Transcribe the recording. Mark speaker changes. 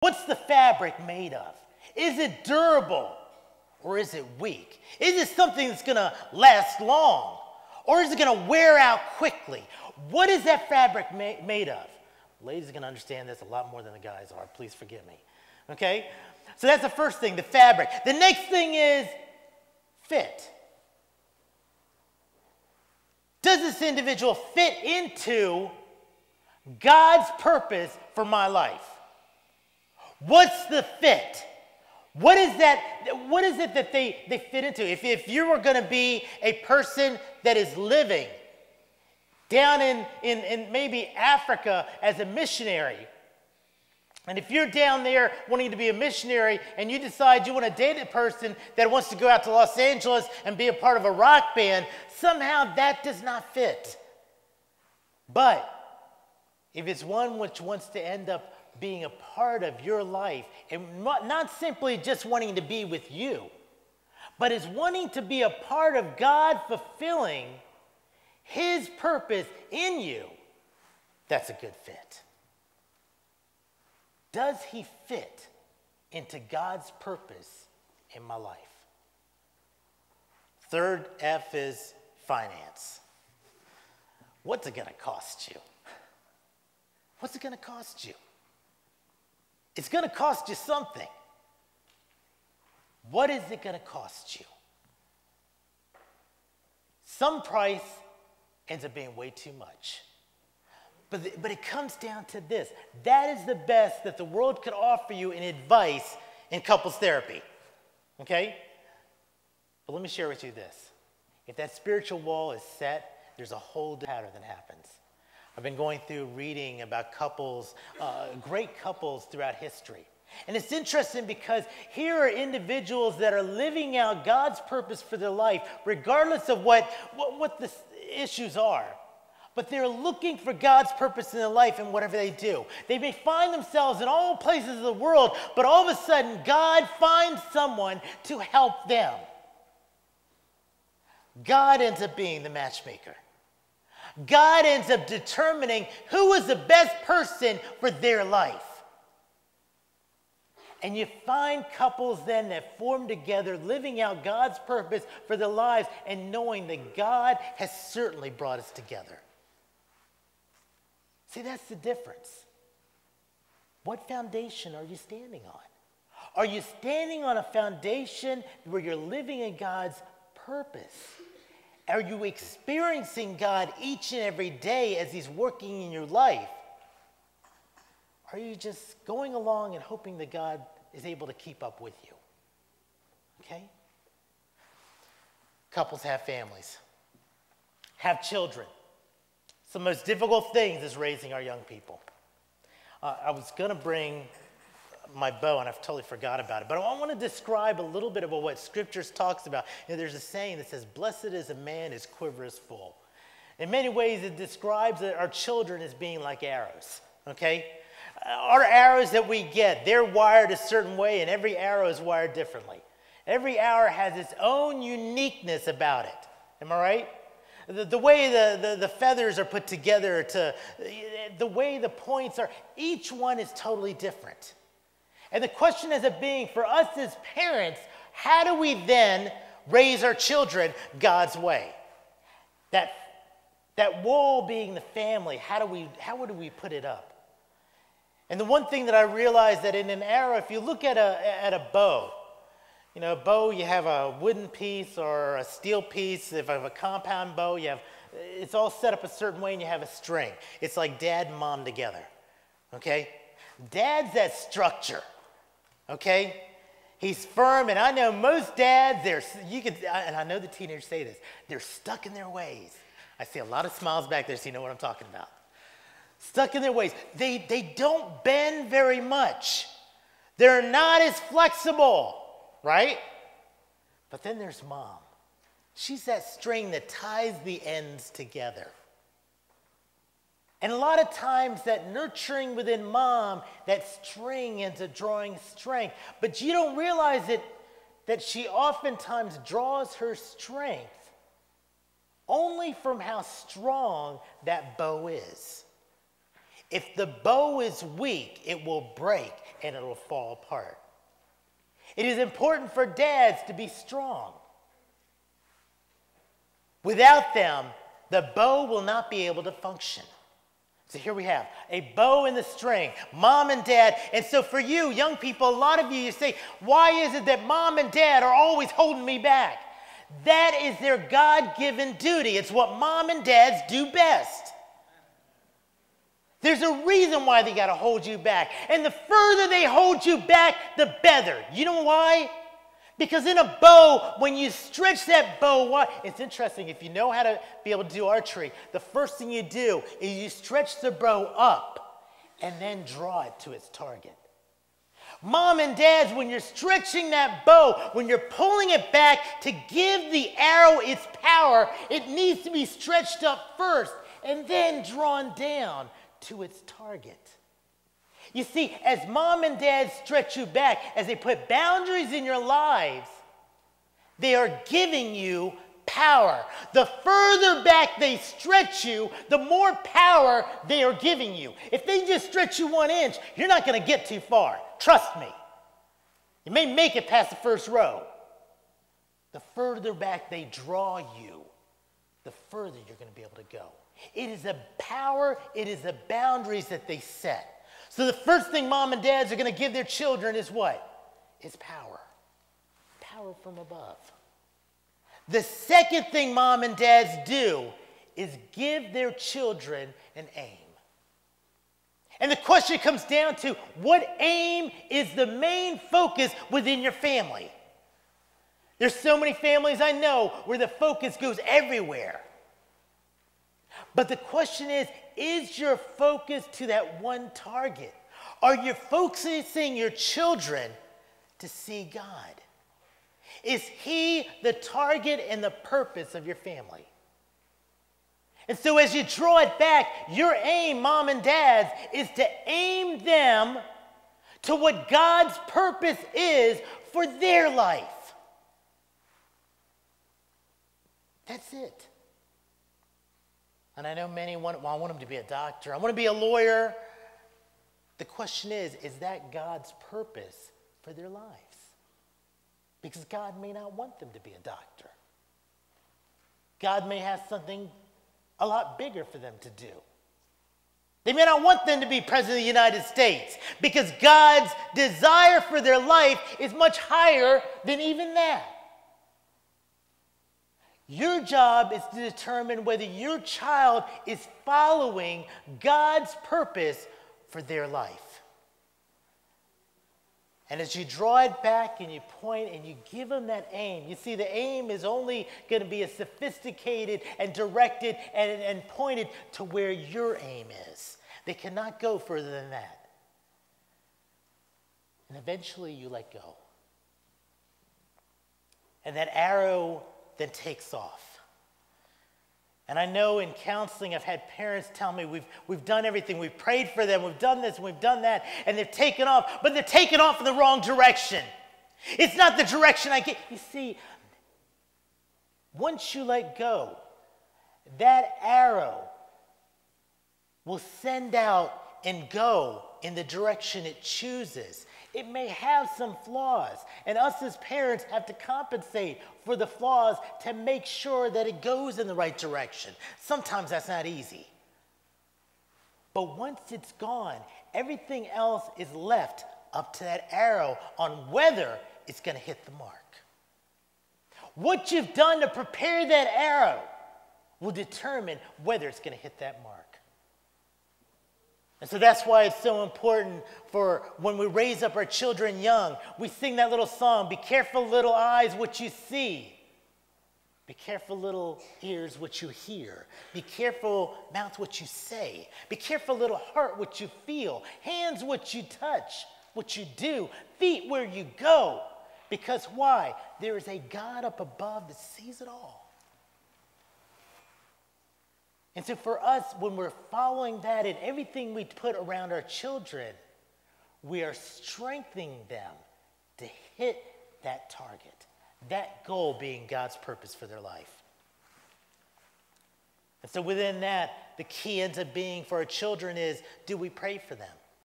Speaker 1: What's the fabric made of? Is it durable or is it weak? Is it something that's going to last long or is it going to wear out quickly? What is that fabric made of? Ladies are going to understand this a lot more than the guys are. Please forgive me. Okay? So that's the first thing, the fabric. The next thing is fit. Does this individual fit into God's purpose for my life? What's the fit? What is that? What is it that they fit into? If you were going to be a person that is living down in maybe Africa as a missionary, and if you're down there wanting to be a missionary and you decide you want to date a person that wants to go out to Los Angeles and be a part of a rock band, somehow that does not fit. But if it's one which wants to end up being a part of your life, and not simply just wanting to be with you, but is wanting to be a part of God fulfilling His purpose in you, that's a good fit. Does he fit into God's purpose in my life? Third F is finance. What's it going to cost you? What's it going to cost you? It's going to cost you something. What is it going to cost you? Some price ends up being way too much. But it comes down to this. That is the best that the world could offer you in advice in couples therapy. Okay? But let me share with you this. If that spiritual wall is set, there's a whole pattern that happens. I've been going through reading about couples, great couples throughout history. And it's interesting because here are individuals that are living out God's purpose for their life, regardless of what the issues are. But they're looking for God's purpose in their life in whatever they do. They may find themselves in all places of the world, but all of a sudden, God finds someone to help them. God ends up being the matchmaker. God ends up determining who is the best person for their life. And you find couples then that form together, living out God's purpose for their lives and knowing that God has certainly brought us together. See, that's the difference. What foundation are you standing on? Are you standing on a foundation where you're living in God's purpose? Are you experiencing God each and every day as He's working in your life? Are you just going along and hoping that God is able to keep up with you? Okay? Couples have families, have children. Some of the most difficult things is raising our young people. I was going to bring my bow, and I've totally forgot about it. But I want to describe a little bit about what Scriptures talks about. You know, there's a saying that says, "Blessed is a man, his quiver is full." In many ways, it describes our children as being like arrows, okay? Our arrows that we get, they're wired a certain way, and every arrow is wired differently. Every arrow has its own uniqueness about it. Am I right? The way the feathers are put together, the way the points are, each one is totally different. And the question ends up being, for us as parents, how do we then raise our children God's way? That wall being the family, how do we put it up? And the one thing that I realized that in an arrow, if you look at a bow, you know, a bow, you have a wooden piece or a steel piece. If I have a compound bow, it's all set up a certain way and you have a string. It's like dad and mom together, okay? Dad's that structure, okay? He's firm, and I know most dads, and I know the teenagers say this, they're stuck in their ways. I see a lot of smiles back there, so you know what I'm talking about. Stuck in their ways. They don't bend very much. They're not as flexible. Right? But then there's mom. She's that string that ties the ends together. And a lot of times that nurturing within mom, that string ends up drawing strength. But you don't realize that she oftentimes draws her strength only from how strong that bow is. If the bow is weak, it will break and it'll fall apart. It is important for dads to be strong. Without them, the bow will not be able to function. So here we have a bow and the string, mom and dad. And so for you, young people, a lot of you say, why is it that mom and dad are always holding me back? That is their God-given duty. It's what mom and dads do best. There's a reason why they got to hold you back. And the further they hold you back, the better. You know why? Because in a bow, when you stretch that bow, it's interesting. If you know how to be able to do archery, the first thing you do is you stretch the bow up and then draw it to its target. Mom and dads, when you're stretching that bow, when you're pulling it back to give the arrow its power, it needs to be stretched up first and then drawn down to its target. You see, as mom and dad stretch you back, as they put boundaries in your lives, they are giving you power. The further back they stretch you, the more power they are giving you. If they just stretch you 1 inch, you're not going to get too far. Trust me. You may make it past the first row. The further back they draw you, the further you're going to be able to go. It is the power, it is the boundaries that they set. So the first thing mom and dads are going to give their children is what? Is power. Power from above. The second thing mom and dads do is give their children an aim. And the question comes down to, what aim is the main focus within your family? There's so many families I know where the focus goes everywhere. But the question is your focus to that one target? Are you focusing your children to see God? Is He the target and the purpose of your family? And so as you draw it back, your aim, mom and dads, is to aim them to what God's purpose is for their life. That's it. And I know many want, well, I want them to be a doctor. I want to be a lawyer. The question is that God's purpose for their lives? Because God may not want them to be a doctor. God may have something a lot bigger for them to do. They may not want them to be president of the United States because God's desire for their life is much higher than even that. Your job is to determine whether your child is following God's purpose for their life. And as you draw it back and you point and you give them that aim, you see the aim is only going to be as sophisticated and directed and pointed to where your aim is. They cannot go further than that. And eventually you let go. And that arrow then takes off. And I know in counseling I've had parents tell me we've done everything, we've prayed for them, we've done this, we've done that, and they've taken off, but they're taking off in the wrong direction. It's not the direction I get. You see, once you let go, that arrow will send out and go in the direction it chooses. It may have some flaws, and us as parents have to compensate for the flaws to make sure that it goes in the right direction. Sometimes that's not easy. But once it's gone, everything else is left up to that arrow on whether it's going to hit the mark. What you've done to prepare that arrow will determine whether it's going to hit that mark. And so that's why it's so important for when we raise up our children young, we sing that little song, be careful little eyes what you see. Be careful little ears what you hear. Be careful mouth what you say. Be careful little heart what you feel. Hands what you touch, what you do. Feet where you go. Because why? There is a God up above that sees it all. And so for us, when we're following that in everything we put around our children, we are strengthening them to hit that target, that goal being God's purpose for their life. And so within that, the key ends up being for our children is, do we pray for them?